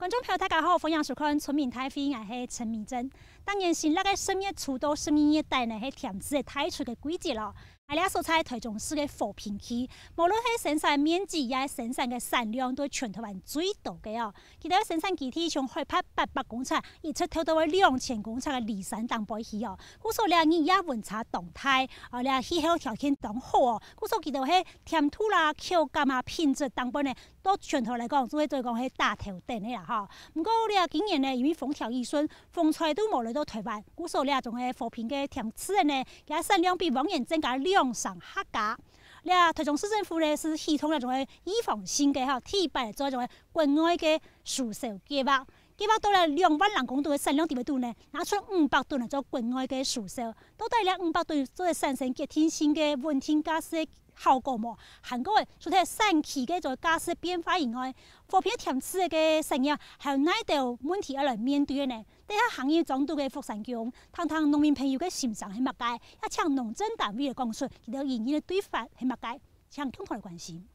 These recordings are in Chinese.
观众朋友大家好，欢迎收看《村民太平》，我是陈明珍。当然，新那个10月初到12月底呢，是甜食的太出的季节咯。我哋所在台中市的和平区，无论是生产面积也是生产的产量，都全台湾最大嘅哦。其他生产基地从海拔800公尺，一直跳到2000公尺的梨山东北去哦。故说咧，日夜温差动态，咧气候条件都好哦。故说其他迄甜土啦、口感啊、品质等本呢，都全台来讲，做对讲是大头等的啦吼。不过咧，今年呢，因为风调雨顺，风吹都无来到台湾，故说咧，种个和平嘅甜吃的呢，佮产量比往年增加2上客家，咧台中市政府咧是系统那种个预防性嘅提拔做一种国外嘅输售计划，计划到了2万人公吨嘅产量地度呢，拿出500吨嚟做国外嘅输售，到底咧500吨做会产生极天性嘅温天加湿效果无？韩国嘅除咗产气嘅做加湿变化以外，和平甜吃嘅产业还有哪道问题要来面对嘅呢？底下行业中度嘅福山强，谈谈农民朋友嘅心声係乜嘢？也請農政單位嚟講述佢哋營業嘅對法係乜嘢？請共同嚟關心。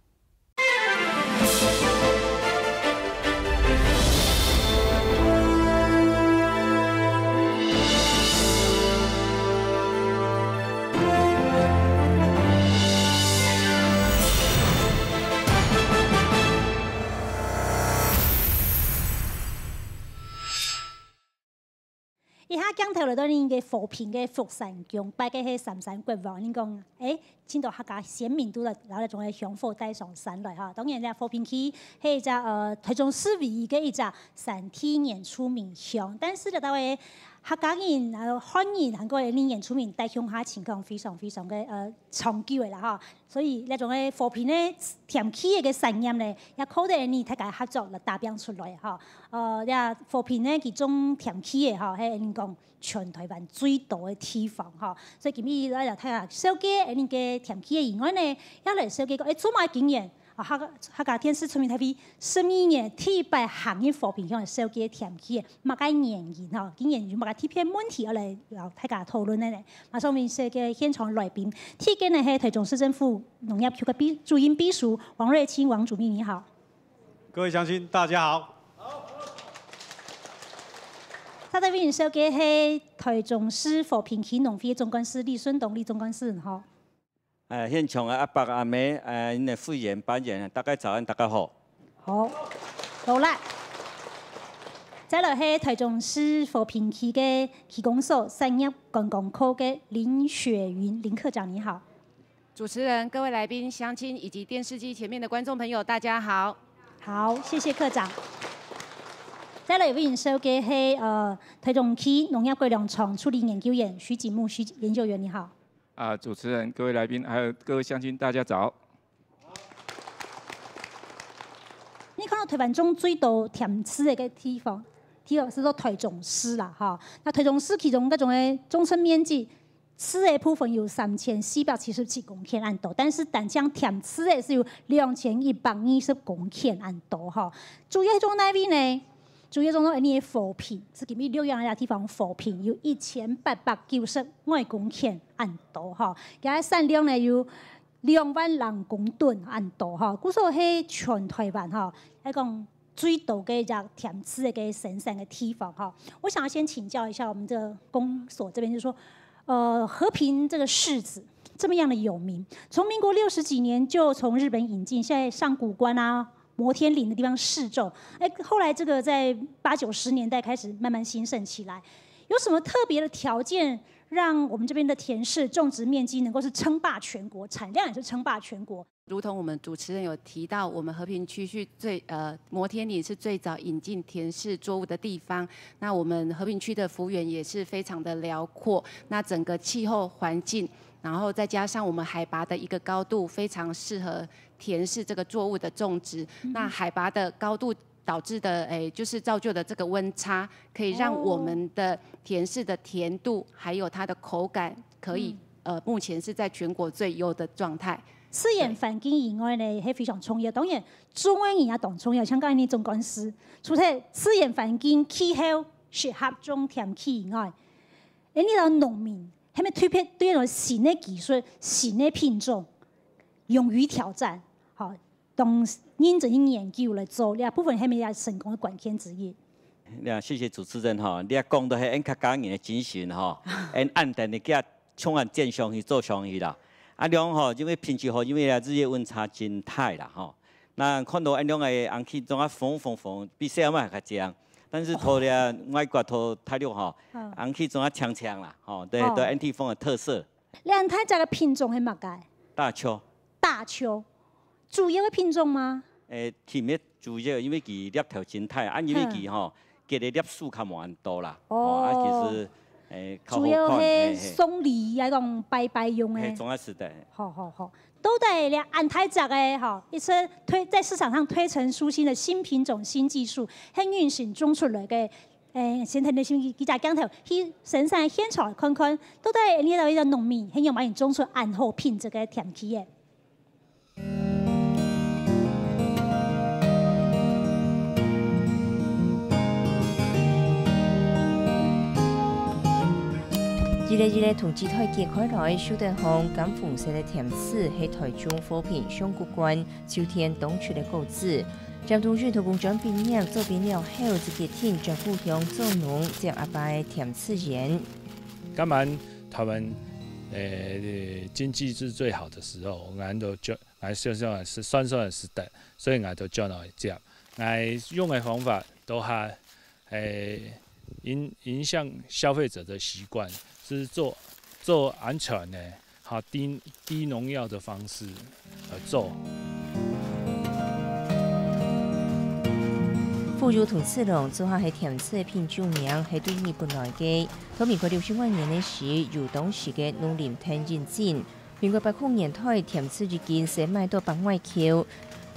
以下講頭嚟到你嘅和平嘅福山宮，拜嘅係三山國王，你講見到客家鮮明度啦，然後仲係香火帶上山來嚇。當然咧，和平區係一隻台中市唯一嘅一隻3天演出名鄉，但是咧，到位客家人啊漢人韓國嘅演出名帶鄉下情況非常嘅長久嘅啦嚇。所以呢種嘅和平咧甜區嘅產業咧，也靠得你大家合作嚟打拼出來嚇。和平咧其中甜區嘅嚇係你講全台灣最大嘅地方嚇。所以今日來睇下小姐你嘅甜區嘅以外呢，也嚟小姐講做乜經驗？客家電視村民 TV 12年第8行業和平鄉嘅小姐甜區嘅乜嘅原因嚇？竟然用乜嘅貼片問題嚟大家討論咧？馬上面小姐現場來賓，第一個呢係台中市政府農業局嘅主任秘書王瑞清王主秘，你好。各位鄉親，大家好。他的位小姐係台中市和平區農會總幹事李順東李總幹事，好。現場嘅阿伯阿妹，因嘅會員班員，大家早安，大家好。好，好啦。再來係台中市和平區嘅區公所產業觀光科嘅林雪雲林科長，你好。主持人、各位來賓、鄉親以及電視機前面的觀眾朋友，大家好。好，謝謝科長。再來位小姐係台中區農業改良場處理研究員徐景木徐研究員，你好。主持人、各位來賓，還有各位鄉親，大家早。你看到台灣中最多甜吃的個地方是說台中市啦，哈。那台中市其中嗰種嘅總村面積，吃的部分有3477公頃咁多，但是單講甜吃的是有2120公頃咁多，哈。主要種哪邊呢？主要種到你嘅和平，是今日6月那地方和平有1895公頃咁多，哈。佢產量呢有2萬人公噸咁多，哈。故說係全台灣哈，係講最多嘅一隻甜吃嘅個生產嘅地方，哈。我想要先請教一下我們這公所這邊，就是說，和平這個柿子這麼樣的有名，從民國60幾年就從日本引進，現在上古關啊。摩天嶺的地方試種，後來這個在80、90年代開始慢慢興盛起來。有什麼特別的條件，讓我們這邊的甜柿種植面積能夠是稱霸全國，產量也是稱霸全國？如同我們主持人有提到，我們和平區是摩天嶺是最早引進甜柿作物的地方。那我們和平區的幅員也是非常的遼闊，那整個氣候環境，然後再加上我們海拔的一個高度，非常適合甜柿這個作物的種植。那海拔的高度導致的就是造就的這個溫差，可以讓我們的甜柿的甜度，還有它的口感，可以目前是在全國最優的狀態。飼養環境以外呢，係非常重要。當然，種園也當重要。像剛才你總幹事，除咗飼養環境、氣候適合種甜柿以外，你哋農民係咪推薦對一種新的技術、新的品種，勇於挑戰？好。当认真去研究来做，这部分係咪也成功的关键之一？谢谢主持人吼，你也讲到迄因较感人的精神吼，因按定的叫充满正向去做上去啦。啊，两吼因为品质好，因为日夜温差真大啦吼。那看到安两个红气总啊风，比小麦还较强，但是头咧外国头太绿吼，红气总啊强啦，吼，对对，安体风的特色。你安泰这个品种係乜嘅？大邱。大邱，主要的品种吗？天咩主要因为佢粒头真大，啊因为佢吼。给的粒数较蛮多啦，其实主要係送禮嗰種拜拜用的。中啊是的。好，都在咧安泰隻嘅吼，一次在市場上推陳出新的新品種、新技術，喺運行中出來嘅先睇你先記者鏡頭去神山現場看看，都在呢度一個農民喺用馬人種出安好品質嘅甜氣嘅。一个同志台揭开来，苏德宏感丰盛的甜词，喺台中扶贫上古关秋天东区的故事。张东俊同工长毕业做毕了后，自己听在故乡做农，接阿爸的甜词言。当然，他们经济是最好的时候，俺都就俺算是时代，所以俺都叫来接。俺用的方法都还影响消费者的习惯。是做安全的，好低农药的方式做。富裕同次龙做下係甜色品種名，係對日本來嘅。到民國65年嘅時，由當時嘅農林廳引進。民國80年代，甜色已經是賣到北外口。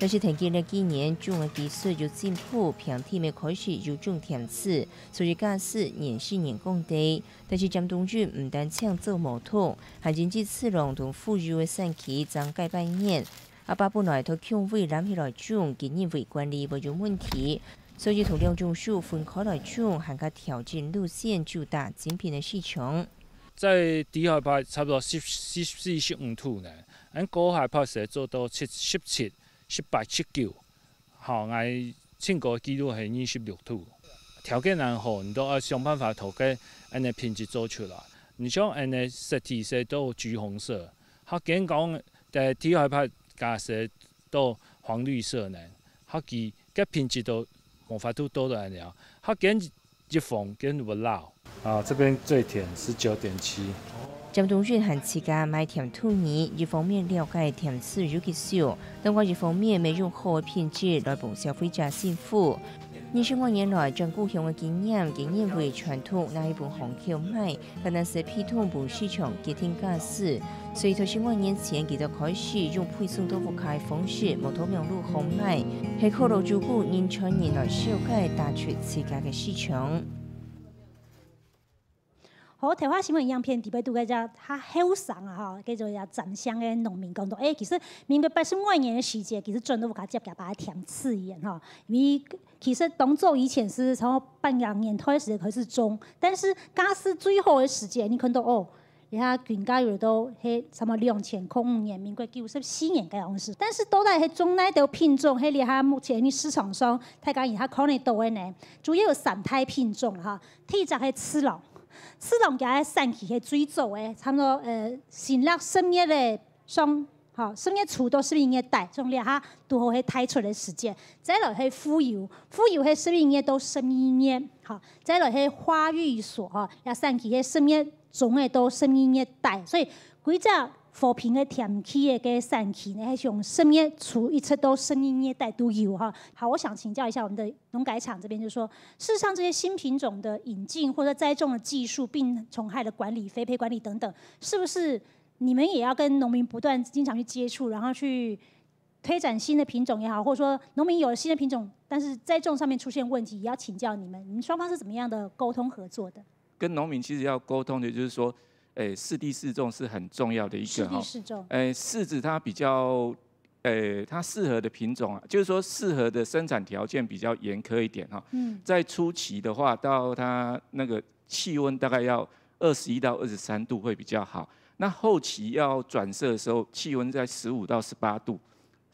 但是近幾年種嘅技術有進步，平地咪開始有種甜刺，所以假使年是年工地。但是江東俊唔單搶做毛土，還經濟次郎同富裕嘅產期增加百年。阿爸本來都強為攬起來種，今年為管理無有問題，所以同兩種樹分開來種，還加調整路線，就打精品嘅市場。在低海拔差不多14-15度呢，按高海拔時做到17、18、19，好，我全國紀錄係26度。條件難好，你都要想辦法投個安尼品質做出來。你像安尼實體色都橘紅色，好見講在低海拔加色都黃綠色呢，好其個品質都無法度多到安尼啊，好見一風見不老。這邊最甜19.7。江東俊和自家買甜兔泥，一方面了解甜刺有幾少，另外一方面沒用好的品質來幫消費者幸福。25年來，將故鄉的經驗為傳統那一本紅口賣，但係是批通本市場結聽假使，所以25年前佢就開始用配送到覆蓋方式，無透明路紅賣，係靠路主顧年長年來小改打出自家嘅市場。好，台灣新聞影片特別都個只較後生啊，吼，叫做也站鄉嘅農民講到，其實民國85年嘅時節，其實真都有甲接甲把它填刺眼哈，因為其實當做以前是從80年代時開始種，但是假使最後嘅時節，你看到你睇全家有都係什麼2005年，民國94年嘅樣式，但是到底係種哪條品種？係你睇目前你市場上，睇講而家可能到嘅呢，主要有3大品種哈，第一隻係次郎。次郎嘅產期係最早嘅，差唔多新曆10月嘅上，10月初到11月底，從咧下都好係太出嘅時間。再來係富油係11月到12月，再來係花寓所也產期係10月中嘅到12月底，所以幾隻和平嘅甜氣嘅產期呢，係從10月初一直到12月底都有哈。好，我想請教一下我們的農改場這邊，就是說，事實上這些新品種的引進或者栽種的技術、病蟲害的管理、肥培管理等等，是不是你們也要跟農民不斷經常去接觸，然後去推展新的品種也好，或者說農民有了新的品種，但是栽種上面出現問題，也要請教你們，你們雙方是怎麼樣的溝通合作的？跟農民其實要溝通的，就是說。適地適種是很重要的一個哈。適地適種。柿子它比較，它適合的品種啊，就是說適合的生產條件比較嚴苛一點哈。在初期的話，到它那個氣溫大概要21到23度會比較好。那後期要轉色的時候，氣溫在15到18度，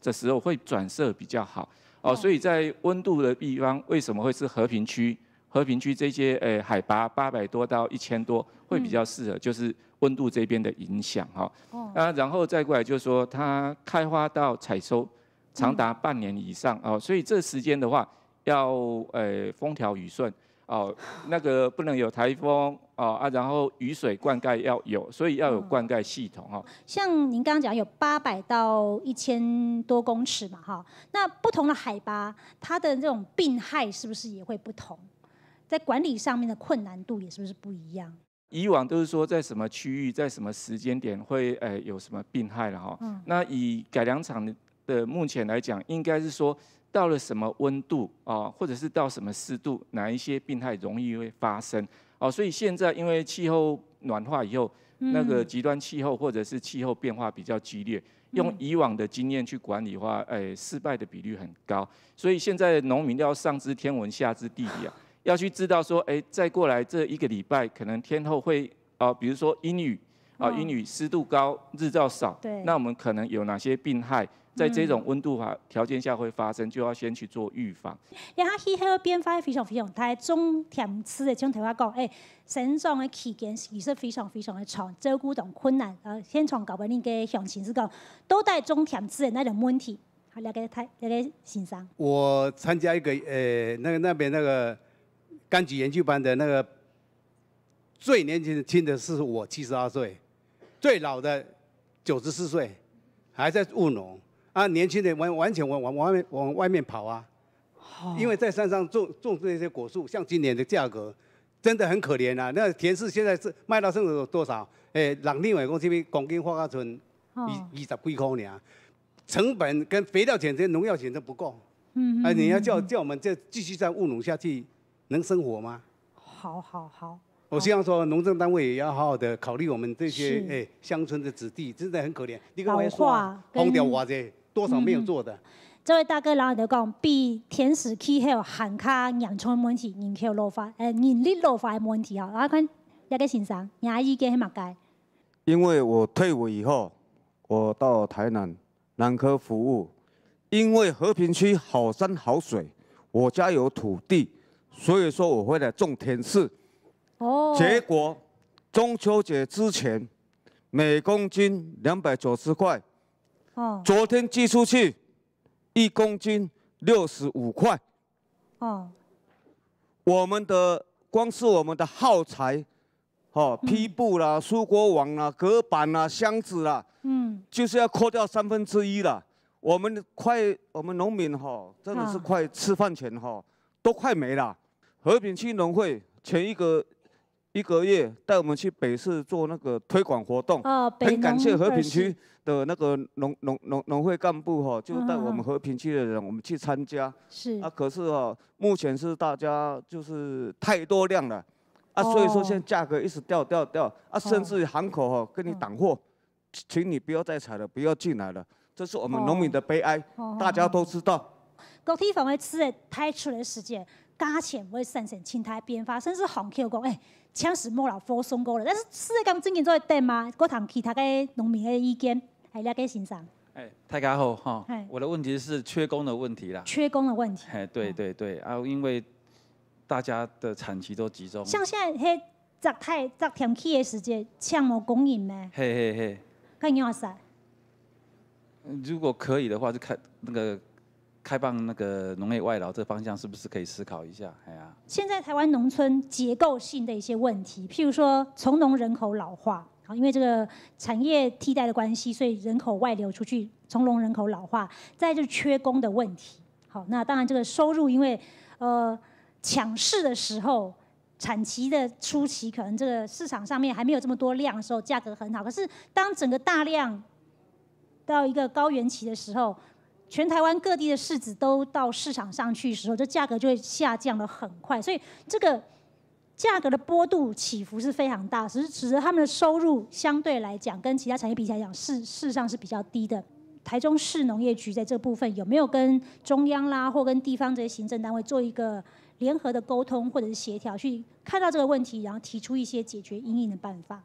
的时候会转色比较好哦，所以在温度的地方为什么会是和平区？和平区这些海拔800多到1000多会比较适合，就是温度这边的影响哈。然后再过来就是说它开花到采收长达半年以上哦，所以这时间的话要风调雨顺哦，那个不能有台风哦然后雨水灌溉要有，所以要有灌溉系统哈。像您刚刚讲有800到1000多公尺嘛哈，那不同的海拔，它的这种病害是不是也会不同？在管理上面的困难度也是不是不一样？以往都是说在什么区域，在什么时间点会有什么病害了哈。那以改良场的目前来讲，应该是说到了什么温度啊，或者是到什么湿度，哪一些病害容易会发生哦。所以现在因为气候暖化以后，那个极端气候或者是气候变化比较激烈，用以往的经验去管理的话，失败的比率很高。所以现在农民要上知天文下知地理啊。要去知道说，再过来这1个礼拜，可能天候会比如说阴雨阴雨湿度高，日照少，那我们可能有哪些病害，在这种温度条件下会发生，就要先去做预防。然后气候变化非常非常大，种田吃的像头先讲，生长的期间其实非常非常的长，照顾同困难。先从搞本恁嘅详情是讲，都带种田吃的那种问题，好，了解欣赏。我参加一个那边那个柑橘研究班的那个最年轻的是我72岁，最老的94岁，还在务农啊。年轻的完全往外面跑啊，因为在山上种这些果树，像今年的价格真的很可怜啊。那田氏现在是卖到剩有多少？人另外讲这边公斤花甲村20几块呢，成本跟肥料钱、跟农药钱都不够。你要叫我们这继续再务农下去，能生活吗？好。我希望说，农政单位也要好好的考虑我们这些乡村的子弟，真的很可怜。你跟我说，荒掉偌济，多少没有做的。这位大哥，然后就讲，比天时气候、旱卡、洋葱问题、人口老化、人力老化的问题哈。然后看一个先生，你意见很嘛该？因为我退伍以后，我到台南科服务，因为和平区好山好水，我家有土地，所以说我会来种田氏。结果中秋节之前，每公斤290块。昨天寄出去，1公斤65块。我们的光是我们的耗材，坯布啦、蔬果网啦、隔板啦、箱子啦，就是要扣掉1/3啦。我们农民真的是快吃饭钱都快没了。和平区农会前一个月带我们去北市做那个推广活动，很感谢和平区的那个农会干部就带我们和平区的人我们去参加。可是目前是大家就是太多量了所以说现在价格一直掉甚至于行口跟你挡货，请你不要再采了，不要进来了，这是我们农民的悲哀，大家都知道。各地方的吃的太出的时间，价钱会产生青苔变化，甚至红 Q 讲抢食莫老佛松过了，但是世界咁正经做对吗？我谈其他嘅农民嘅意见，系了解欣赏。大家好哈，我的问题是缺工的问题啦。缺工的问题。对因为大家的产期都集中。像现在摘天气的时间，抢无供应咩？看你话啥？如果可以的话，就开放那个农业外劳这方向，是不是可以思考一下？现在台湾农村结构性的一些问题，譬如说从农人口老化，因为这个产业替代的关系，所以人口外流出去，从农人口老化，再就是缺工的问题。好，那当然这个收入，因为抢市的时候，产期的初期，可能这个市场上面还没有这么多量的时候，价格很好。可是当整个大量到一个高原期的时候，全台湾各地的柿子都到市场上去的时候，这价格就会下降得很快，所以这个价格的波度起伏是非常大，使得他们的收入相对来讲跟其他产业比起来讲，事实上是比较低的。台中市农业局在这部分有没有跟中央啦或跟地方这些行政单位做一个联合的沟通或者是协调，去看到这个问题，然后提出一些解决因应的办法？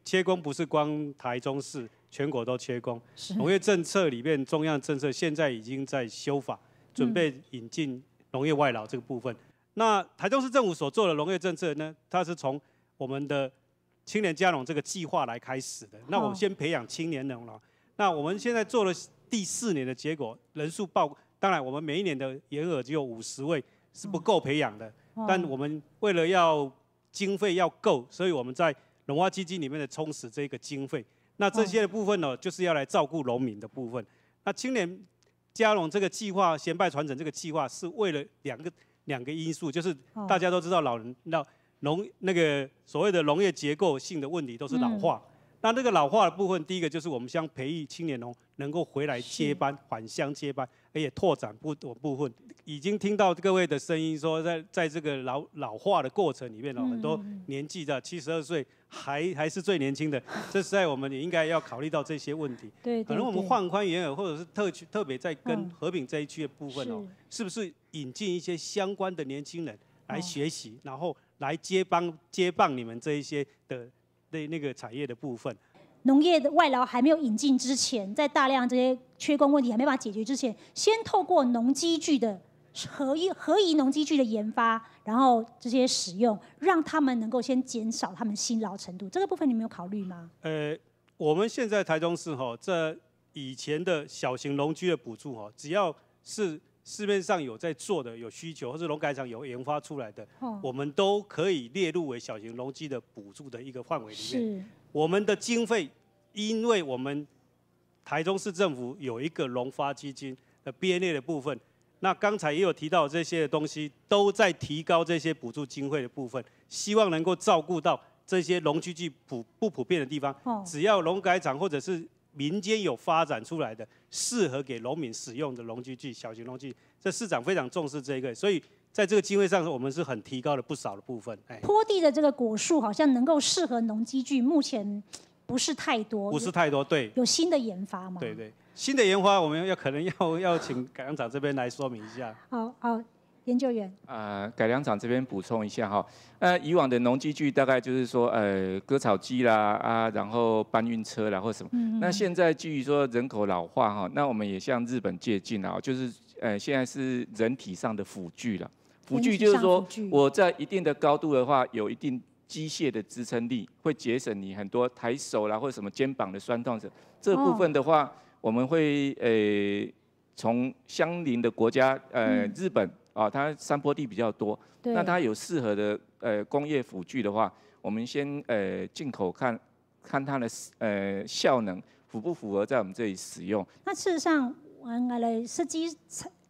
缺工不是光台中市，全国都缺工。农业政策里面，中央政策现在已经在修法，准备引进农业外劳这个部分。那台中市政府所做的农业政策呢，它是从我们的青年加农这个计划来开始的。那我们先培养青年农劳。那我们现在做了第4年的结果，人数当然我们每一年的员额只有50位，是不够培养的。但我们为了要经费要够，所以我们在农化基金里面的充实这个经费。那这些的部分呢，就是要来照顾农民的部分。那青年加农这个计划，衔拜传承这个计划，是为了两个因素，就是大家都知道那个所谓的农业结构性的问题都是老化。那这个老化的部分，第一个就是我们想培育青年农能够回来接班，返乡接班，而且拓展部分。已经听到各位的声音说，在这个老化的过程里面很多年纪的72岁还是最年轻的，这实在我们也应该要考虑到这些问题。对，可能我们放宽员额，或者是特别在跟和平这一区的部分是不是引进一些相关的年轻人来学习，然后来接棒你们这一些的那个产业的部分。农业的外劳还没有引进之前，在大量这些缺工问题还没办法解决之前，先透过农机具的合宜农机具的研发，然后这些使用，让他们能够先减少他们辛劳程度。这个部分你们有考虑吗？我们现在台中市这以前的小型农机的补助只要是市面上有在做的、有需求，或者农改场有研发出来的，我们都可以列入为小型农机的补助的一个范围里面。我们的经费，因为我们台中市政府有一个农发基金的编列的部分，那刚才也有提到这些东西，都在提高这些补助经费的部分，希望能够照顾到这些农机具不普遍的地方。只要农改场或者是民间有发展出来的适合给农民使用的农机具、小型农机具，这市长非常重视这个，所以在这个经费上，我们是很提高了不少的部分。坡地的这个果树好像能够适合农机具，目前不是太多。不是太多，对。有新的研发吗？对，新的研发我们可能要请改良厂这边来说明一下。好，研究员。改良厂这边补充一下以往的农机具大概就是说割草机啦然后搬运车啦或什么。那现在基于说人口老化那我们也向日本借鉴就是现在是人体上的辅具了。辅具就是说，我在一定的高度的话，有一定机械的支撑力，会节省你很多抬手啦或者什么肩膀的酸痛。这部分的话，我们会从相邻的国家日本它山坡地比较多，那它有适合的工业辅具的话，我们先进口看它的效能符不符合在我们这里使用。那事实上，设计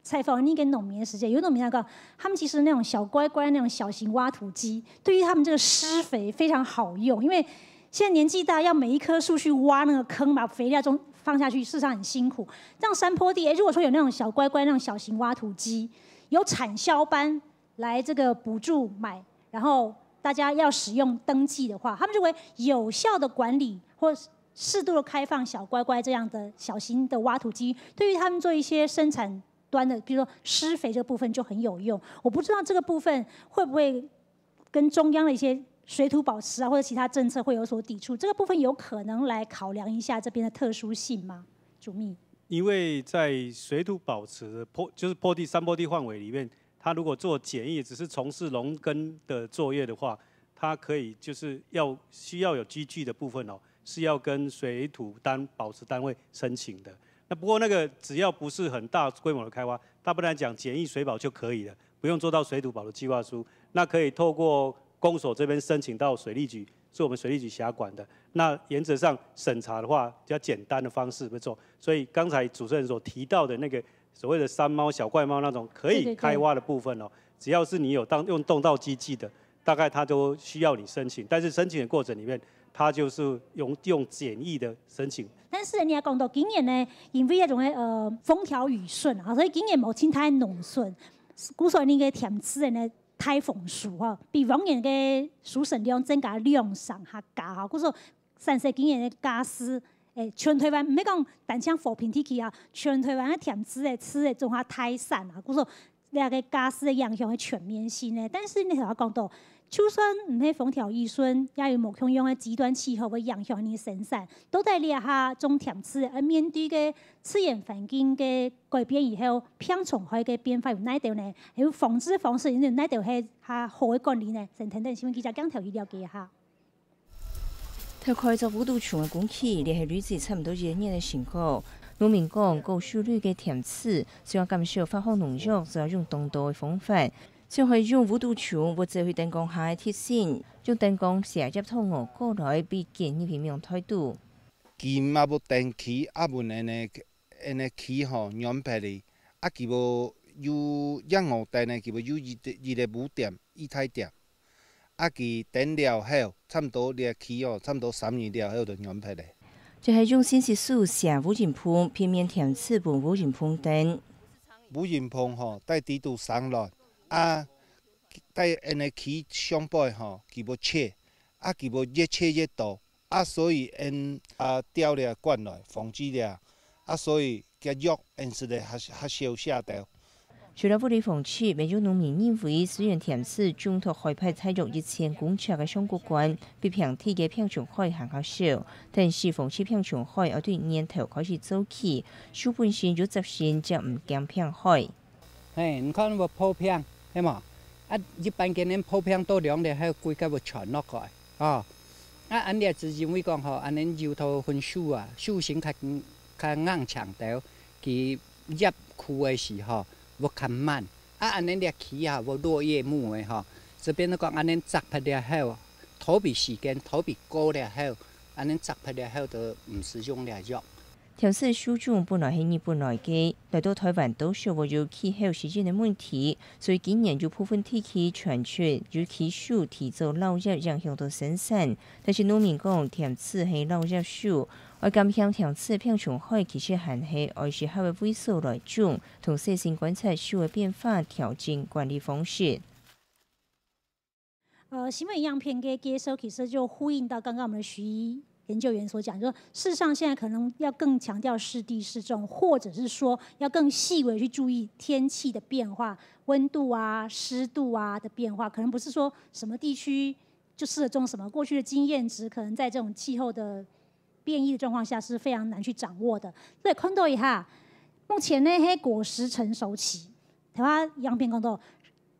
采访你跟农民的时间，有农民他们其实那种小乖乖那种小型挖土机，对于他们这个施肥非常好用，因为现在年纪大，要每一棵树去挖那个坑，把肥料中放下去，事实上很辛苦。这样山坡地，如果说有那种小乖乖那种小型挖土机，有产销班来这个补助买，然后大家要使用登记的话，他们就会有效的管理或适度的开放小乖乖这样的小型的挖土机，对于他们做一些生产端的，比如说施肥这个部分就很有用。我不知道这个部分会不会跟中央的一些水土保持或者其他政策会有所抵触，这个部分有可能来考量一下这边的特殊性吗？主秘。因为在水土保持的就是山坡地范围里面，他如果做检疫，只是从事农耕的作业的话，他可以就是需要有机具的部分是要跟水土保持单位申请的。那不过那个只要不是很大规模的开发，大部分来讲检疫水保就可以了，不用做到水土保的计划书。那可以透过公所这边申请到水利局，是我们水利局辖管的。那原则上审查的话，比较简单的方式没错。所以刚才主持人所提到的那个所谓的山猫、小怪猫那种可以开挖的部分只要是你有用动到机器的，大概它都需要你申请。但是申请的过程里面，它就是用简易的申请。但是你也讲到今年呢，因为那种风调雨顺所以今年无清太农顺，古所那个甜吃的呢太丰收比往年的蔬产量增加量上较高古所产生今年的家私全台湾唔要讲单枪扶贫地区全台湾的甜吃的种下太散古所两个家事的影响的全面性呢。但是你头讲到，就算唔系风调雨顺，也有无同样的极端气候会影响你生产，都在你下种甜刺，而面对嘅自然环境嘅改变以后，病虫害嘅变化有哪条呢？还有防治方式有哪条系下好嘅管理呢？陈等等，希望记者讲头去了解一下。透开做五度虫嘅工期，连系累积差唔多2年嘅成果。农民讲，高收率嘅甜刺，需要减少发放农药，就要用当道嘅方法。就会用无毒虫或者去灯光下嘅铁线，用灯光射入土鹅过来，比建议平样态度。佢嘛无电器，啊无安尼气吼软皮哩，啊佢无有养鹅蛋呢，佢无有伊个母店、伊太店，啊佢等了后，差唔多个气哦，差唔多3年了后就软皮嘞。就系用新色素射无人喷，片面甜刺本无人喷灯。无人喷吼，带低度上来。啊，在因个起上背吼，佢要切，啊佢要越切越多，啊所以因调了灌来，防止了，啊所以个肉因是咧较少下掉。除了物理防治，没有农民认为虽然甜刺中途害怕采入1000公尺嘅相关关，比平地嘅病虫害还较少，但是防治病虫害要对年头开始做起，书本身就执行就唔惊病害。嘿，你看我破片。係嘛？啊，一般嘅人鋪平多量咧，喺規家會傳落去啊！啊，安尼就因為講吼，安尼油頭分樹啊，樹性較硬強條，佢入區嘅時候會較慢。啊，安尼咧起啊，會落葉木嘅吼，這邊都講安尼摘拍了後，土比時間土比高了後，安尼摘拍了後就唔使用了藥。甜刺书种本来是日本来嘅，来到台湾都受到有气候时间的问题，所以今年有部分地区传出有气树提早落叶影响到生产。但是农民讲甜刺系落叶树，而减轻甜刺病虫害其实还是按时候的萎缩来种，同细心观察树的变化，调整管理方式。新闻样片嘅接收其实就呼应到刚刚我们的徐研究员所讲，就说事实上现在可能要更强调适地适种，或者是说要更细微去注意天气的变化、温度啊、湿度啊的变化，可能不是说什么地区就适合种什么，过去的经验值可能在这种气候的变异的状况下是非常难去掌握的。所以看到一下，目前呢，迄果实成熟期，台湾样片讲到。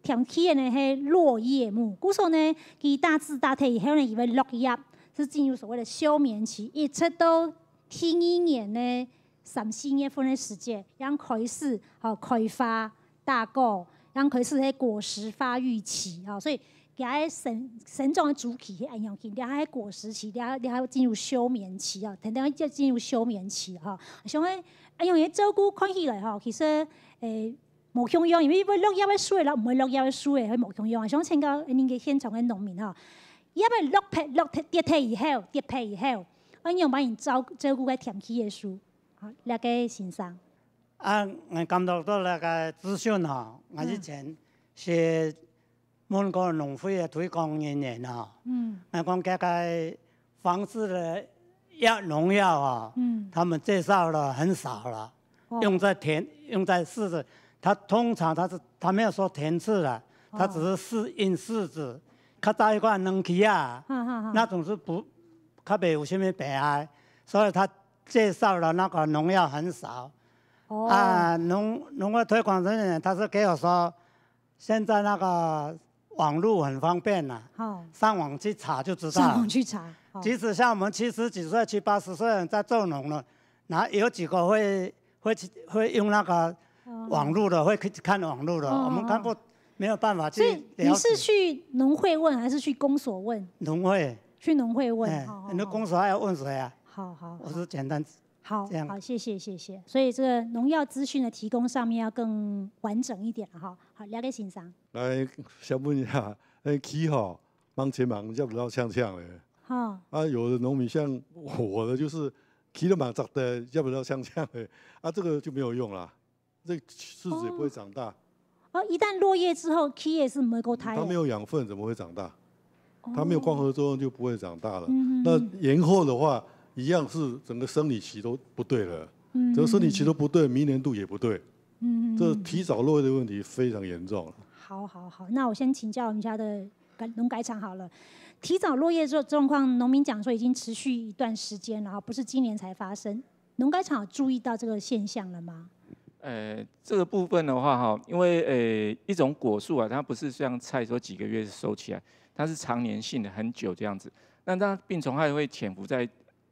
甜起的呢，係落葉木，故說呢，佢大致大體以後呢，以為落葉是進入所謂的休眠期，一直到第1年呢3-4月份的時間，讓開始開花大果，讓開始係果實發育期啊，所以佢喺成長的主期係影響佢，然後喺果實期，然後進入休眠期啊，等等要進入休眠期哈，所以用嘢照顧看起來哈，其實無共用，因為要落葉嘅水啦，唔會落葉嘅水嘅，佢無共用。想請教您嘅現場嘅農民哈，因為落跌皮以後，我用幫人照顧嘅甜起嘅樹，好，那個先生。我感到到那個資訊哈，我以前是問過農會嘅推廣人員哈，我講這個防治的農藥啊，他們介紹了很少了，用在柿子。他通常他沒有說甜刺啦，他只是用柿子，較早一款兩期啊，那種是不，較沒有什麼病害，所以他介紹了那個農藥很少。農業推廣人員他是給我說，現在那個網絡很方便啦，上網去查就知道。上網去查，即使像我們70幾歲、70、80歲人在做農了，那有幾個會用那個。網絡的會看網絡的，我們看過沒有辦法去了解。所以你是去農會問，還是去公所問？農會。去農會問。你公所還要問誰啊？好。我是簡單。好，謝謝。所以這個農藥資訊的提供上面要更完整一點哈。好，了解先生。來想問一下，起哈忙前忙要不要嗆嗆的？有的農民像我的就是起了忙長的要不要嗆嗆的？這個就沒有用啦。這柿子也不會長大。一旦落葉之後，起也是唔會夠胎。它沒有養分，怎麼會長大？它沒有光合作用就不會長大了。那延後的話，一樣是整個生理期都不對了。整個生理期都不對，明年度也不對。这提早落叶的问题非常严重。好，那我先请教我们家的农改场好了。提早落叶这状况，农民讲说已经持续一段时间了，不是今年才发生。农改场有注意到这个现象了吗？这个部分的话哈，因为一种果树啊，它不是像菜说几个月收起来，它是长年性的，很久这样子。那它病虫害会潜伏在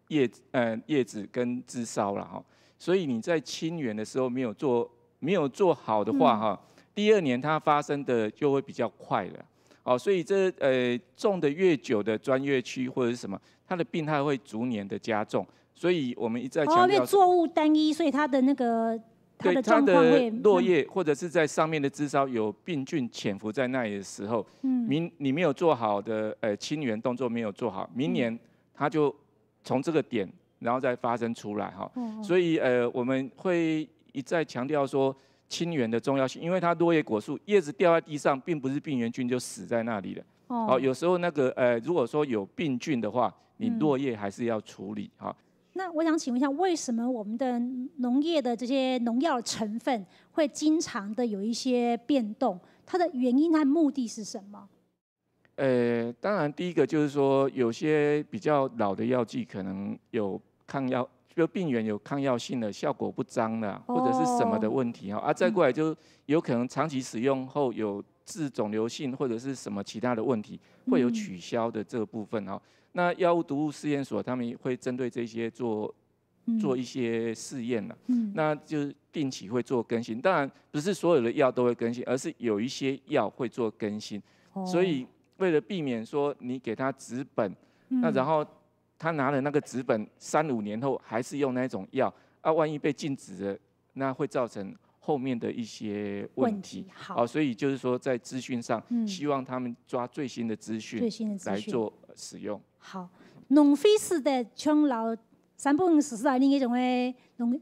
叶子跟枝梢了哈，所以你在清园的时候没有做好的话哈，第二年它发生的就会比较快了。哦，所以这种的越久的专业区或者是什么，它的病害会逐年的加重。所以我们一再强调，因为作物单一，所以它的那个对它的落叶或者是在上面的枝梢有病菌潜伏在那里的时候，你没有做好的清园动作没有做好，明年它就从这个点然后再发生出来哈。所以我们会一再强调说清园的重要性，因为它落叶果树叶子掉在地上，并不是病原菌就死在那里了。有时候那个如果说有病菌的话，你落叶还是要处理哈。那我想请问一下，为什么我们的农业的这些农药成分会经常的有一些变动？它的原因和目的是什么？当然第一个就是说，有些比较老的药剂可能有抗药，就病原有抗药性的，效果不彰的，或者是什么的问题哈。再过来就有可能长期使用后有致肿瘤性或者是什么其他的问题，会有取消的这个部分哈。那药物毒物试验所他们会针对这些做一些试验了，那就是定期会做更新。当然不是所有的药都会更新，而是有一些药会做更新。所以为了避免说你给他纸本，那然后他拿了那个纸本3-5年后还是用那种药，万一被禁止了，那会造成后面的一些问题。好，所以就是说在资讯上，希望他们抓最新的资讯来做使用。好，农非是的从老3本44来恁迄种的农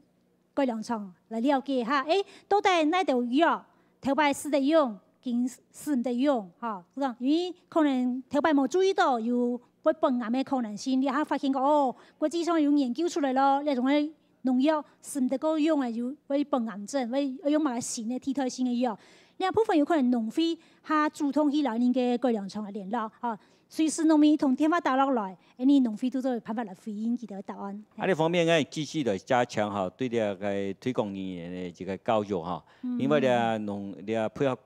改良场来了解哈，到底哪条药头摆是得用，今是唔得用，哈，因为可能头摆冇注意到有会bệnh癌的可能性，你下發現講國際上有研究出來咯，呢種嘅農藥是唔得夠用嘅，有會bệnh癌症，會用埋新嘅替代性嘅藥。另一部分有可能農會他主動去來恁嘅改良場來聯絡，哈，隨時農民同電話打落來，你農會都做辦法來回應佢哋嘅答案。呢方面咧，繼續來加強哈，對呢個推廣人員嘅這個教育哈，因為配合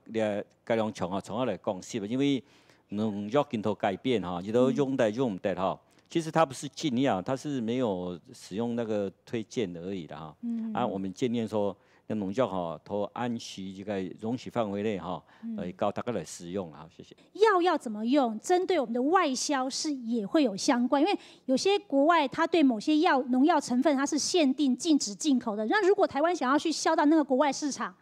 改良場從我來講是，因為農藥鏡頭改變哈，你都用得用唔得哈。其實它不是禁藥，它是沒有使用那個推薦而已的哈。我們建議說，農藥哈，都按需這個容許範圍內哈，教大家來使用啊。謝謝。藥要怎麼用，針對我們的外銷是也會有相關，因為有些國外它對某些農藥成分它是限定禁止進口的。那如果台灣想要去銷到那個國外市場，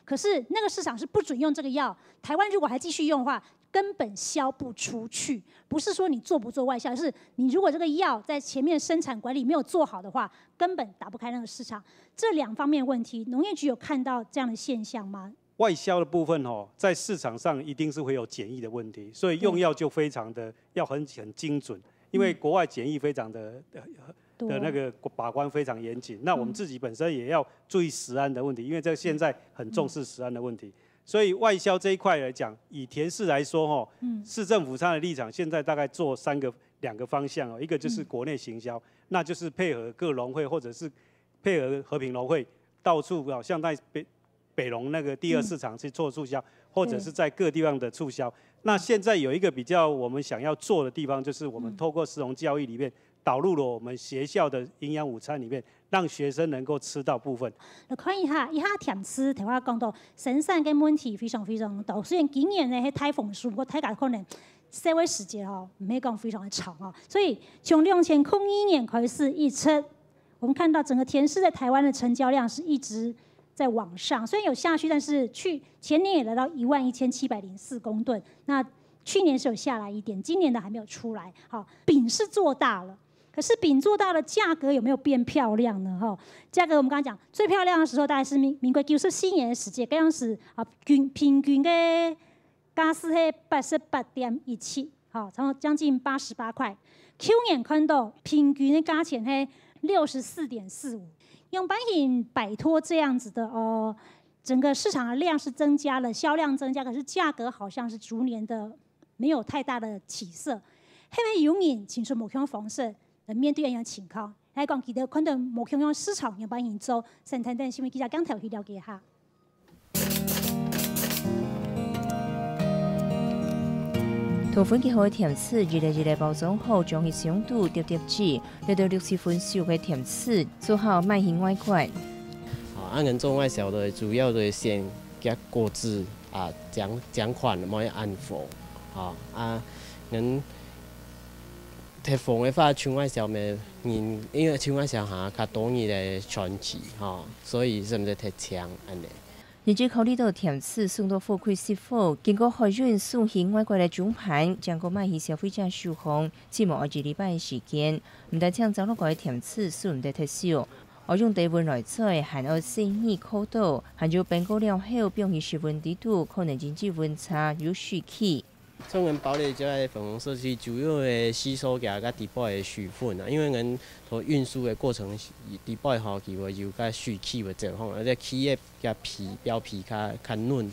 可是那個市場是不准用這個藥，台灣如果還繼續用的話，根本銷不出去。不是說你做不做外銷，而是你如果這個藥在前面生產管理沒有做好的話，根本打不開那個市場。這兩方面問題，農業局有看到這樣的現象嗎？外銷的部分在市場上一定是會有檢疫的問題，所以用藥就非常的要很精準，因為國外檢疫非常的那個把關非常嚴謹。那我們自己本身也要注意食安的問題，因為這現在很重視食安的問題。所以外銷這一塊來講，以田氏來說，市政府上的立場現在大概做兩個方向，一個就是國內行銷，那就是配合各農會或者是配合和平農會，到處像在北農那個第二市場去做促銷，或者是在各地方的促銷。那現在有一個比較我們想要做的地方，就是我們透過食農教育裡面導入了我們學校的營養午餐裡面，讓學生能夠吃到部分。看一下甜吃，頭先講到生產嘅問題非常非常大，雖然今年呢係太豐富，不過大家可能社會時間唔係講非常的長啊，所以從2001年開始一直，我們看到整個甜食在台灣的成交量是一直在往上，雖然有下去，但是前年也來到11704公噸，那去年是有下來一點，今年的還沒有出來。好，餅是做大了。可是餅做大的價格有沒有變漂亮呢？價格我們剛剛講最漂亮的時候，大概是民國94年的時節，嗰陣時平均嘅價是係88.17，好，然後將近88塊。去年看到平均的價錢係64.45，用百姓擺脫這樣子的整个市场的量是增加了，销量增加，可是价格好像是逐年的没有太大的起色。係咪有人請出目標方式來面對這樣的情況？來講，記得可能目標用市場要幫營造，先等等新聞記者剛頭去了解下。糖分結合嘅甜柿，一個包裝後，將其香度疊至來到60分熟嘅甜柿，做好賣型外觀。按人做外銷的主要的先加果汁啊，獎款冇要按貨，人貼貨嘅話，像外銷咩人，因為像外銷嚇較多年嘅傳奇所以甚至貼槍安尼。日子考慮到甜柿送到貨櫃釋貨，經過海運送型外國嘅中盤，將個賣去消費者手上，只冇1禮拜嘅時間。唔但搶走落個甜柿送唔得特銷，我用低溫來做，含有細膩口度，含有冰過了後，並去室溫低度，可能經濟溫差有水氣。種人包咧，即係粉紅色是主要嘅吸收嘅個底部嘅水分因為人同運輸嘅過程底部佢會有個水氣嘅情況，而且氣嘅個皮表皮較嫩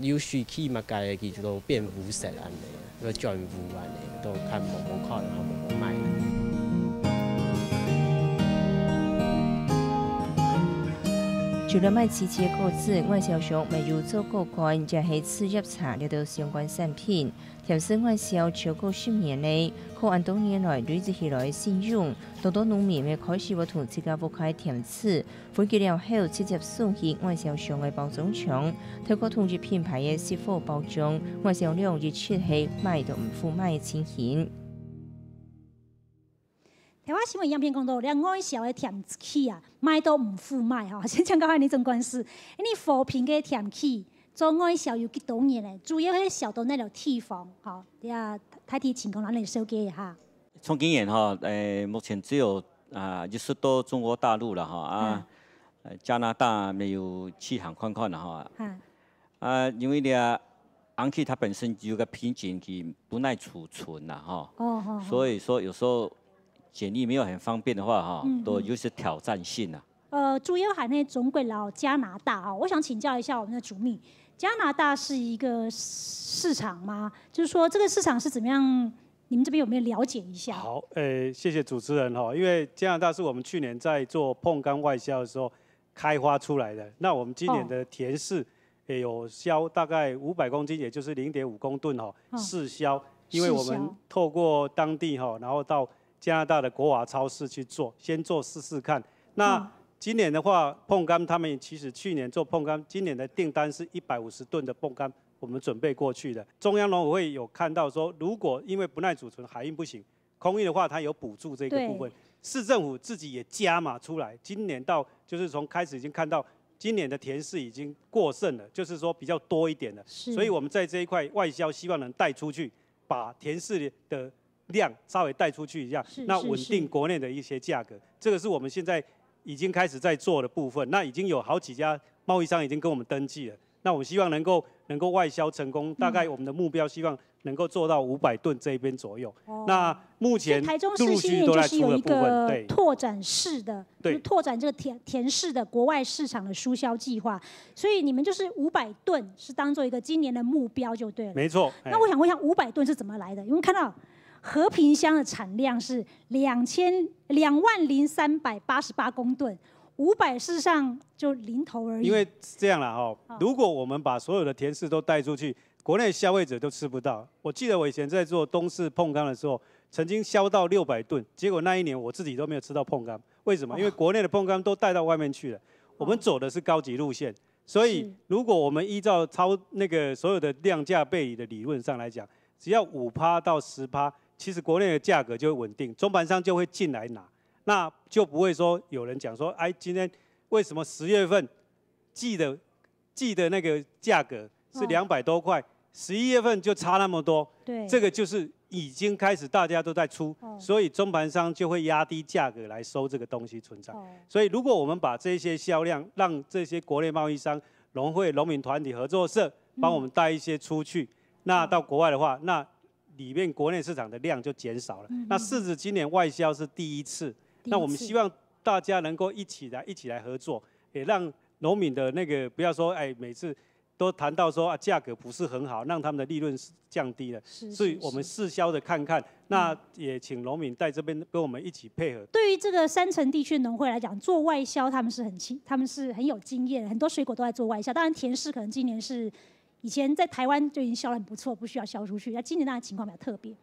有水氣嘛，佢就都變糊色安尼，個轉糊安尼，都看冇可能冇賣。除了賣刺激果子，外銷商例如做果乾，就係刺入茶了到相關產品。甜柿外銷超過10年嚟，可按多年來累積起來嘅信用，多多農民會開始會同自家屋企甜柿，分結了後直接送去外銷商嘅包裝廠，透過同一品牌嘅釋貨包裝，外銷量日趨係賣到唔負賣嘅情形。台灣新聞影片講到，你外銷嘅甜柿賣到唔負賣先講下呢種關係。你和平嘅甜柿做外銷有幾多年咧？主要係銷到那條地方，睇睇情況，咱嚟了解一下。從經驗目前只有就是到中國大陸啦加拿大沒有棄行款啦因為呢昂柿它本身有個瓶頸期，不耐儲存啦所以說有時候檢疫沒有很方便的話都有些挑戰性主要還係中國佬加拿大我想請教一下我們的主秘，加拿大是一個市場嗎？就是說這個市場是怎麼樣？你們這邊有沒有了解一下？好，謝謝主持人因為加拿大是我們去年在做椪柑外銷的時候開發出來的。那我們今年的甜柿也有銷大概500公斤，也就是0.5公噸試銷，因為我們透過當地然後到加拿大的國華超市去做，先做試試看。那今年的話，椪柑他們其實去年做椪柑，今年的訂單是150噸的椪柑，我們準備過去的。中央農委會有看到說，如果因為不耐儲存，海運不行，空運的話，它有補助這個部分。市政府自己也加碼出來，今年到就是從開始已經看到，今年的甜柿已經過剩了，就是說比較多一點了。所以我們在這一塊外銷，希望能帶出去，把甜柿的量稍微帶出去一下，那穩定國內的一些價格，這個是我們現在已經開始在做的部分。那已經有好幾家貿易商已經跟我們登記了，那我們希望能夠外銷成功，大概我們的目標希望能夠做到500噸這邊左右。那目前陸陸續續都在出的部分，對，拓展式的，就是拓展這個甜柿的國外市場的輸銷計劃，所以你們就是500噸是當做一個今年的目標就對了。沒錯。那我想問一下500噸是怎麼來的？因為看到和平鄉的產量是20388公噸，500事實上就零頭而已。因為這樣啦如果我們把所有的甜柿都帶出去，國內消費者都吃不到。我記得我以前在做東勢椪柑的時候，曾經銷到600噸，結果那一年我自己都沒有吃到椪柑。為什麼？因為國內的椪柑都帶到外面去了。我們走的是高級路線，所以如果我們依照那個所有的量價背離的理論上來講，只要5%到10%。其實國內的價格就會穩定，中盤商就會進來拿，那就不會說有人講說，哎，今天為什麼10月份寄的那個價格是200多塊，11月份就差那麼多？對，這個就是已經開始大家都在出，所以中盤商就會壓低價格來收這個東西存在。所以如果我們把這些銷量讓這些國內貿易商、農會、農民團體合作社幫我們帶一些出去，那到國外的話，那裡面國內市場的量就減少了。那柿子今年外銷是第一次，那我們希望大家能夠一起來合作，也讓农民的那个不要说每次都谈到说价格不是很好，让他们的利润降低了，所以我们试销的看看，那也请农民在这边跟我们一起配合。对于这个山城地区农会来讲，做外销他们是很有经验，很多水果都在做外销。当然甜柿可能今年是以前在台湾就已经销得很不错，不需要销出去。那今年当然情况比较特别，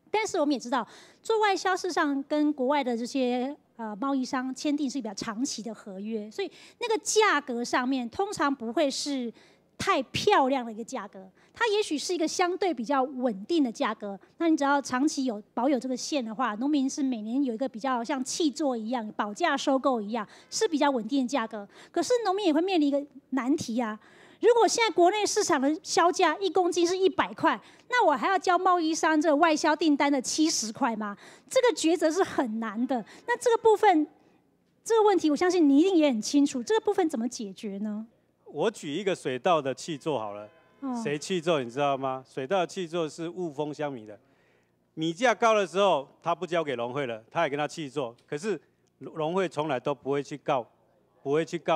但是我们也知道，做外销事实上跟国外的这些贸易商签订是比较长期的合约，所以那个价格上面通常不会是太漂亮的一个价格，它也许是一个相对比较稳定的价格。那你只要长期保有这个线的话，农民是每年有一个比较像契作一样保价收购一样，是比较稳定的价格。可是农民也会面临一个难题啊，如果现在国内市场的销价1公斤是100块，那我还要交贸易商这个外销订单的70块吗？这个抉择是很难的。那这个部分，这个问题，我相信你一定也很清楚，这个部分怎么解决呢？我举一个水稻的契作好了，谁契作你知道吗？水稻的契作是雾峰香米的，米价高的时候，他不交给农会了，他也跟他契作，可是农会从来都不会去告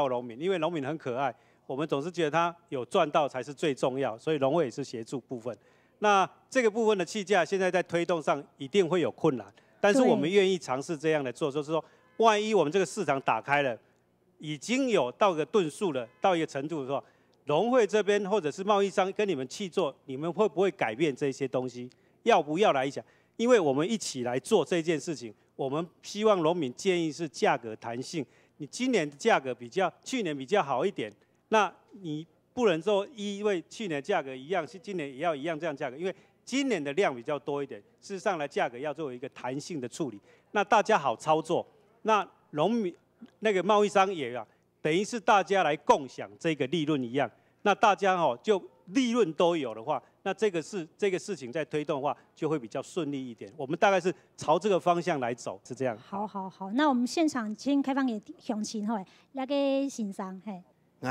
农民，因为农民很可爱，我们总是觉得他有赚到才是最重要，所以农会也是协助部分。那这个部分的契价现在在推动上一定会有困难，但是我们愿意尝试这样的做，就是说，万一我们这个市场打开了。已经有到个吨数了，到一个程度的时候，农会这边或者是贸易商跟你们契作，你们会不会改变这些东西？要不要来讲？因为我们一起来做这件事情，我们希望农民建议是价格弹性。你今年的价格比去年比较好一点，那你不能说因为去年价格一样，今年也要一样这样价格，因为今年的量比较多一点，事实上来价格要做一个弹性的处理，那大家好操作。那农民。那个贸易商也等于是大家来共享这个利润一样，那大家就利润都有的话，那这个事情在推动的话就会比较顺利一点。我们大概是朝这个方向来走，是这样。好，那我们现场先开放给乡亲吼，那个先生嘿。我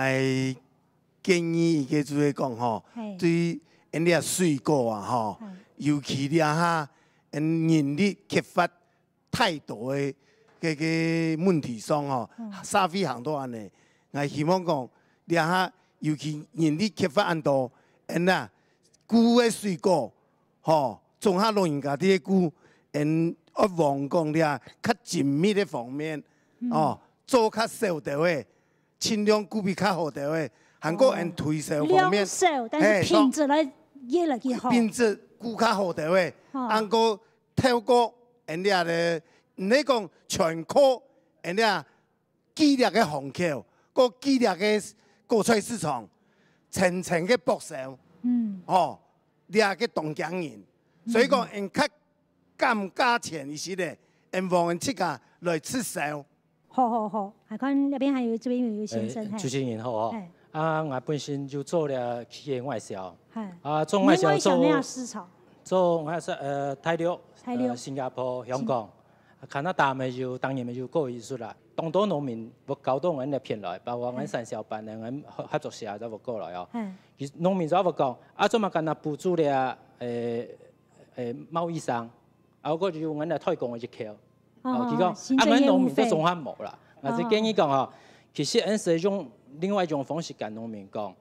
建议伊个主席讲吼，对于因遐水果啊吼，尤其俩哈因人力缺乏太多的。个问题上吼，沙非行都安尼，我希望讲，俩下尤其人力缺乏安多，因啊，旧的水果，吼，种下老人家啲旧，因我望讲俩较精密的方面，哦，做较少条的，尽量具备较好条的，韩国因推销方面，但是品质来越来越好，品质具较好条的，韩国透过因俩的。你讲全靠人家激烈的虹口，个激烈的果菜市场，层层的剥销，俩个东江人，所以讲因较减价钱一些的，因望因出价来促销。好，还看那边还有这边有一位先生，主持人好哦。我本身就做了企业外销，做外销做我是大陆、新加坡、香港。加拿大咪就當然咪就高藝術啦，當多農民會搞到我哋偏來，包括我哋產銷班咧，我哋合作社就會過來哦。其實農民就會講，做乜干那補助咧貿易商，個就我哋推廣嘅一條。佢講，我哋農民都仲係冇啦。我就建議講哦，其實係一種另外一種方式跟農民講，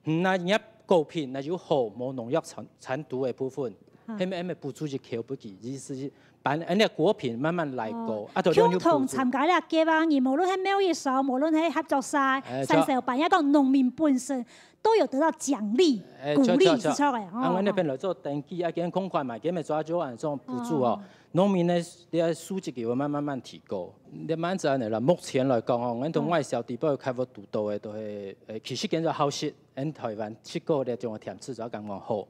那入高品那就好冇農藥殘毒嘅部分，係咪補助一條不記，意思是。把人哋果品慢慢來過，共同參加咧嘅話，而無論係貿易商，無論係合作社、產銷班，一個農民本身都有得到獎勵、鼓勵之處嘅。我哋邊來做登記，啊，見公款嘛，見咪抓住按種補助哦。農民咧，啲素質嘅會慢慢提高。你慢就係啦，目前來講哦，我同外銷地方開發獨到嘅都係其實見咗好食，喺台灣出過咧種甜柿就咁講好。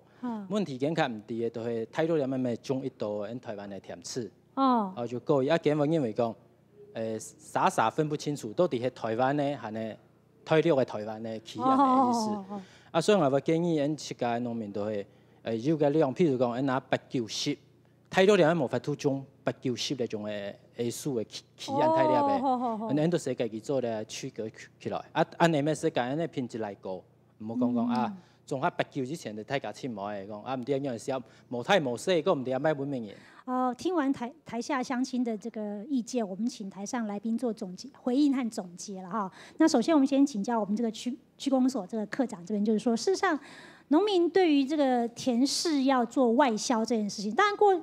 問題緊較唔啲嘅，都係睇到有咩種一道喺台灣嘅甜柿，就過一件我因為講，傻分不清楚到底係台灣呢，係呢大陸嘅台灣嘅企業嘅意思。所以我建議喺設計農民都係要嘅量，譬如講喺拿890，睇到有冇法度種890嘅種嘅數嘅企業睇了嘅，喺度設計佢做咧區隔起來。按你咩設計，喺品質嚟講，唔好講从较8球之前就太甲凊毛的讲，啊，毋对样时无太无细，佫毋对歹文明的。听完台下乡亲的这个意见，我们请台上来宾做总结、回应和总结了哈。那首先我们先请教我们这个区公所这个科长这边，就是说，事实上，农民对于这个田氏要做外销这件事情，当然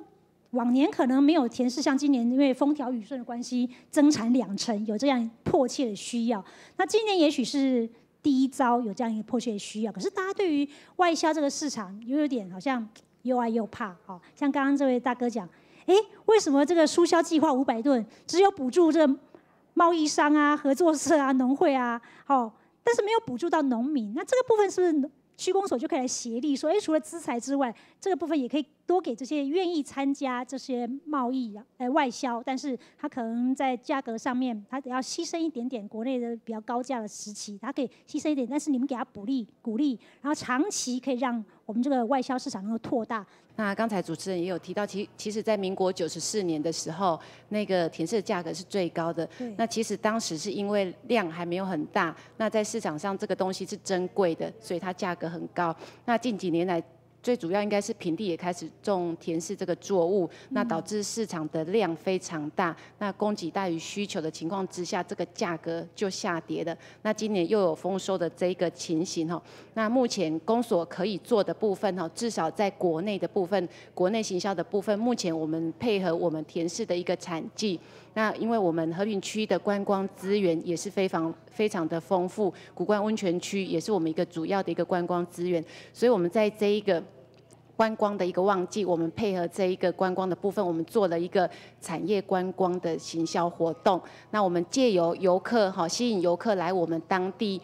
往年可能没有田氏，像今年因为风调雨顺的关系，增产2成，有这样迫切的需要。那今年也许是第一遭有这样一个迫切的需要，可是大家对于外销这个市场又有点好像又爱又怕。像刚刚这位大哥讲，为什么这个疏销计划500吨只有补助这个贸易商啊、合作社啊、农会啊，但是没有补助到农民？那这个部分是不是区公所就可以来协力说，除了资财之外，这个部分也可以多给这些愿意参加这些贸易外销，但是他可能在价格上面，他得要牺牲一点点国内的比较高价的时期，他可以牺牲一点，但是你们给他鼓励，然后长期可以让我们这个外销市场能够拓大。那刚才主持人也有提到，其实在民国94年的时候，那个田氏的价格是最高的。那其实当时是因为量还没有很大，那在市场上这个东西是珍贵的，所以它价格很高。那近几年来，最主要应该是平地也开始种田氏这个作物，那导致市场的量非常大，那供给大于需求的情况之下，这个价格就下跌了。那今年又有丰收的这个情形那目前公所可以做的部分至少在国内的部分，国内行销的部分，目前我们配合我们田氏的一个产季。那因为我们和平区的观光资源也是非常的丰富，古关温泉区也是我们一个主要的一个观光资源，所以我们在这一个观光的一个旺季，我们配合这一个观光的部分，我们做了一个产业观光的行销活动。那我们借由游客吸引游客来我们当地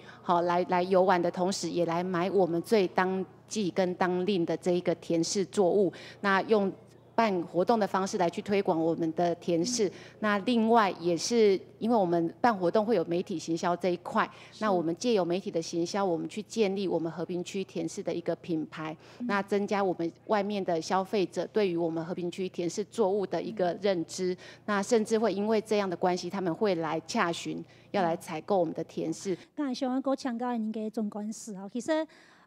来游玩的同时，也来买我们最当季跟当令的这一个田氏作物。那用办活动的方式来去推广我们的田氏。那另外也是因为我们办活动会有媒体行销这一块，那我们借由媒体的行销，我们去建立我们和平区田氏的一个品牌，那增加我们外面的消费者对于我们和平区田氏作物的一个认知，那甚至会因为这样的关系，他们会来洽询，要来采购我们的田氏。刚才想讲强调人家总管事其实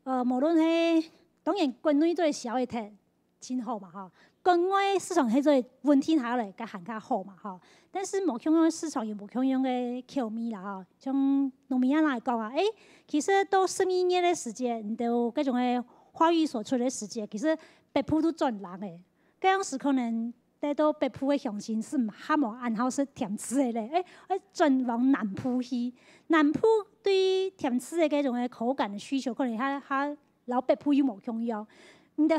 无论是当然国内做小的田真好嘛国外市场迄做温天下来，甲行较好嘛但是无共样市场，也无共样的口味啦像农民来讲其实到什么年的时间，都各种的花语所出的时间，其实北部都转人的，这样时可能带到北部的乡亲是较无按好是甜吃的咧，转往南部去，南部对于甜吃的这种的口感的需求，可能它老北部又无共样。你的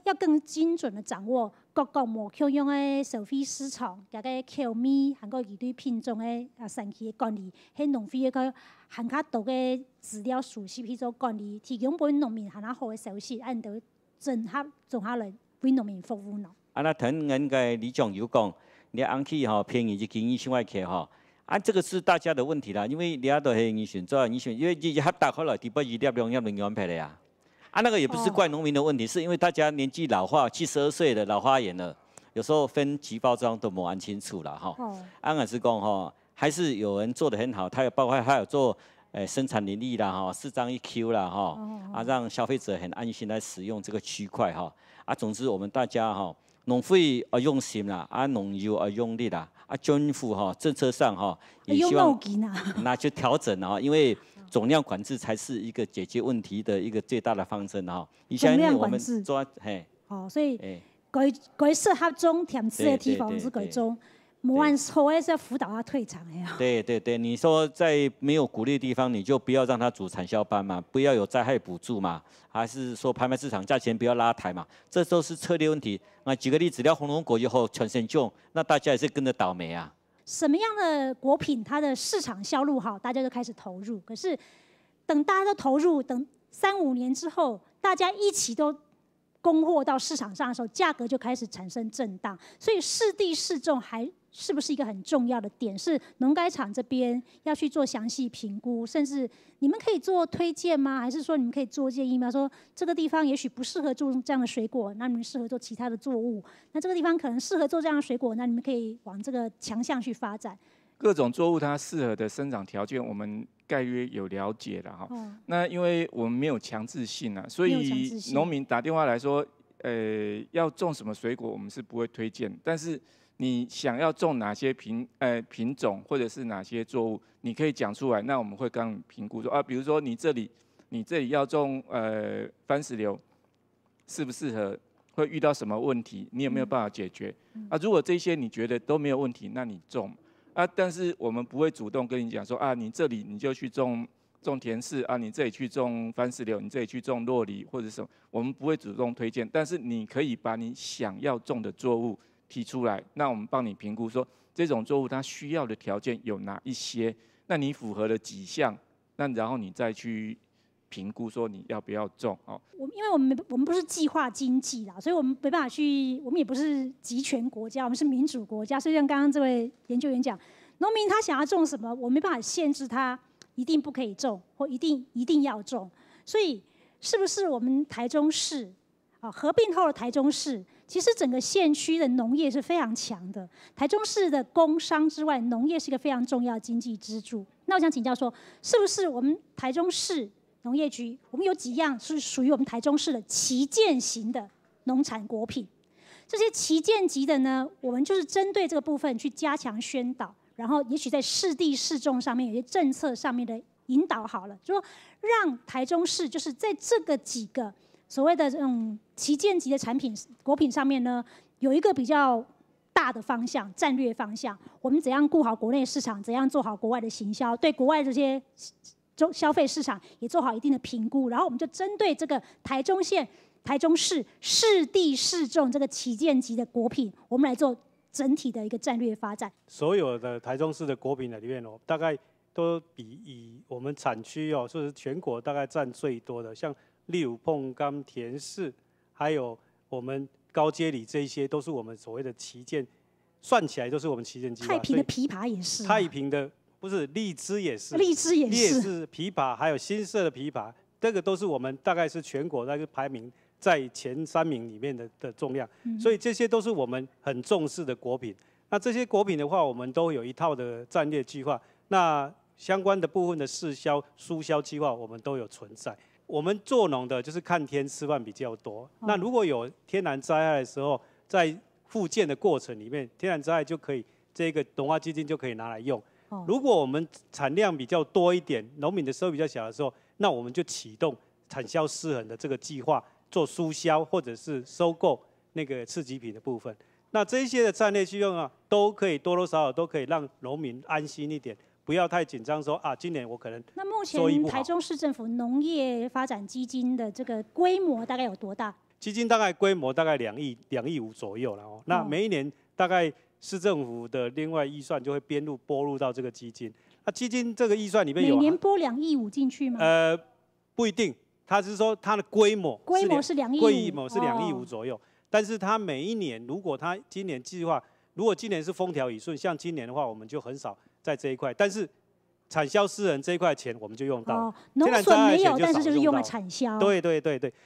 要更精准的掌握各个无共样的消费市场，加个口味，还有伊对品种的神奇的管理，迄农会个含较多的资料熟悉去做管理，提供俾农民含较好的消息，按到整合来为农民服务咯。那藤人个李总有讲，你安去便宜就经营另外去这个是大家的问题啦，因为你都系你选择，因为你合大可来第不2粒2粒安排的呀。那个也不是怪农民的问题，是因为大家年纪老化，72岁的老花眼了，有时候分级包装都摸安清楚了安老师讲还是有人做得很好，他有包括他有做生产领域啦4张1Q 啦让消费者很安心来使用这个区块总之我们大家农会用心啦，农友用力啦，政府政策上也希望那就调整因为总量管制才是一个解决问题的一个最大的方针以前我们做所以改适合种甜吃的地方是改种，没按错的是要辅导他退场的对，你说在没有鼓励的地方，你就不要让他组产销班嘛，不要有灾害补助嘛，还是说拍卖市场价钱不要拉抬嘛，这都是策略问题。那举个例子，要红龙果以后全身种，那大家也是跟着倒霉啊。什么样的果品它的市场销路好，大家就开始投入。可是等大家都投入，等3-5年之后，大家一起都供货到市场上的时候，价格就开始产生震荡。所以适地适种还是不是一个很重要的点？是农改场这边要去做详细评估，甚至你们可以做推荐吗？还是说你们可以做建议吗？说这个地方也许不适合种这样的水果，那你们适合做其他的作物。那这个地方可能适合做这样的水果，那你们可以往这个强项去发展。各种作物它适合的生长条件，我们概约有了解了哈。那因为我们没有强制性啊，所以农民打电话来说，要种什么水果，我们是不会推荐。但是你想要种哪些品种或者是哪些作物，你可以讲出来，那我们会帮你评估说啊，比如说你这里要种番石榴，适不适合？会遇到什么问题？你有没有办法解决？啊，如果这些你觉得都没有问题，那你种啊。但是我们不会主动跟你讲说啊，你这里你就去种甜柿啊，你这里去种番石榴，你这里去种酪梨或者什么，我们不会主动推荐。但是你可以把你想要种的作物提出来，那我们帮你评估说这种作物它需要的条件有哪一些，那你符合了几项，那然后你再去评估说你要不要种哦。因为我们不是计划经济啦，所以我们没办法去，我们也不是集权国家，我们是民主国家。所以像刚刚这位研究员讲，农民他想要种什么，我没办法限制他一定不可以种，或一定要种。所以是不是我们台中市合并后的台中市，其实整个县区的农业是非常强的。台中市的工商之外，农业是一个非常重要的经济支柱。那我想请教说，是不是我们台中市农业局，我们有几样是属于我们台中市的旗舰型的农产果品？这些旗舰级的呢，我们就是针对这个部分去加强宣导，然后也许在市地市种上面有些政策上面的引导好了，就说让台中市就是在这个几个所谓的这种旗舰级的产品果品上面呢，有一个比较大的方向、战略方向。我们怎样顾好国内市场，怎样做好国外的行销，对国外这些消费市场也做好一定的评估，然后我们就针对这个台中县、台中市市地市种这个旗舰级的果品，我们来做整体的一个战略发展。所有的台中市的果品里面哦，大概都以我们产区哦，就是全国大概占最多的，像例如椪柑、甜柿，还有我们高阶梨，这一些都是我们所谓的旗舰，算起来都是我们旗舰级。太平的枇杷也是。太平的。不是荔枝也是，荔枝也是，枇杷还有新色的枇杷，这个都是我们大概是全国那个排名在前3名里面的重量，所以这些都是我们很重视的果品。那这些果品的话，我们都有一套的战略计划，那相关的部分的市销、疏销计划，我们都有存在。我们做农的就是看天吃饭比较多，那如果有天然灾害的时候，在复健的过程里面，天然灾害就可以这个农化基金就可以拿来用。如果我们产量比较多一点，农民的收入比较小的时候，那我们就启动产销失衡的这个计划，做疏销或者是收购那个次级品的部分。那这一些的战略去用啊，都可以多多少少都可以让农民安心一点，不要太紧张说啊，今年我可能那目前台中市政府农业发展基金的这个规模大概有多大？基金大概规模大概2亿5左右了哦。那每一年大概市政府的另外预算就会拨入到这个基金。那基金这个预算里面有每年拨2亿5进去吗？不一定，它是说它的规模是2亿5，规模是2亿5左右。但是它每一年，如果它今年计划，如果今年是风调雨顺，像今年的话，我们就很少在这一块。但是产销失衡这一块钱我们就用到，农损没有，但是就是用来产销。对，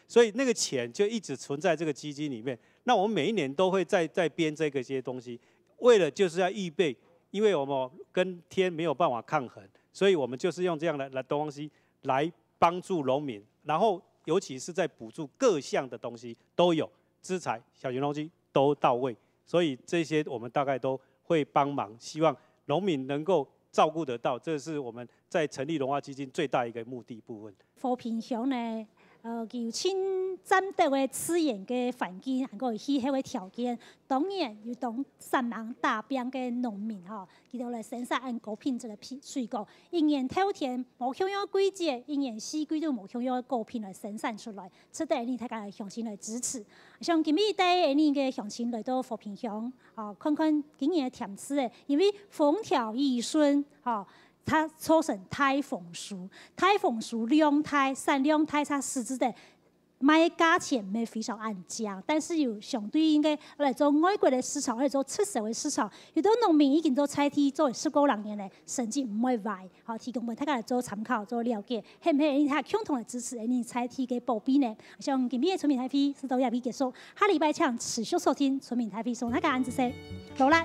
所以那个钱就一直存在这个基金里面。那我们每一年都会再编这个些东西，为了就是要预备，因为我们跟天没有办法抗衡，所以我们就是用这样的东西来帮助农民，然后尤其是在补助各项的东西都有，资材、小型农机都到位，所以这些我们大概都会帮忙，希望农民能够照顾得到，这是我们在成立农化基金最大一个目的部分。和平乡呢，有亲战斗的资源嘅环境，还有气候的条件，当然有当3万大边嘅农民吼，佢哋来生产按果品质嘅水果，一年透天无享有季节，一年四季都无享有果品来生产出来，值得你大家来乡亲来支持。像今日带你嘅乡亲来到和平乡，看看今年的甜吃嘅，因为风调雨顺，它抽成台风树，台风树2胎、3、2胎，它实质的卖价钱没非常按价，但是有相对应该来做外国的市场，来做出售的市场，有的农民已经做采地做15、6年嘞，甚至唔会坏，提供俾大家来做参考、做了解，希唔希你睇共同来支持你采地嘅保庇呢？像今日嘅村民台飞是到呢邊結束，下禮拜請持續收聽村民台飛送大家安子聲，努力。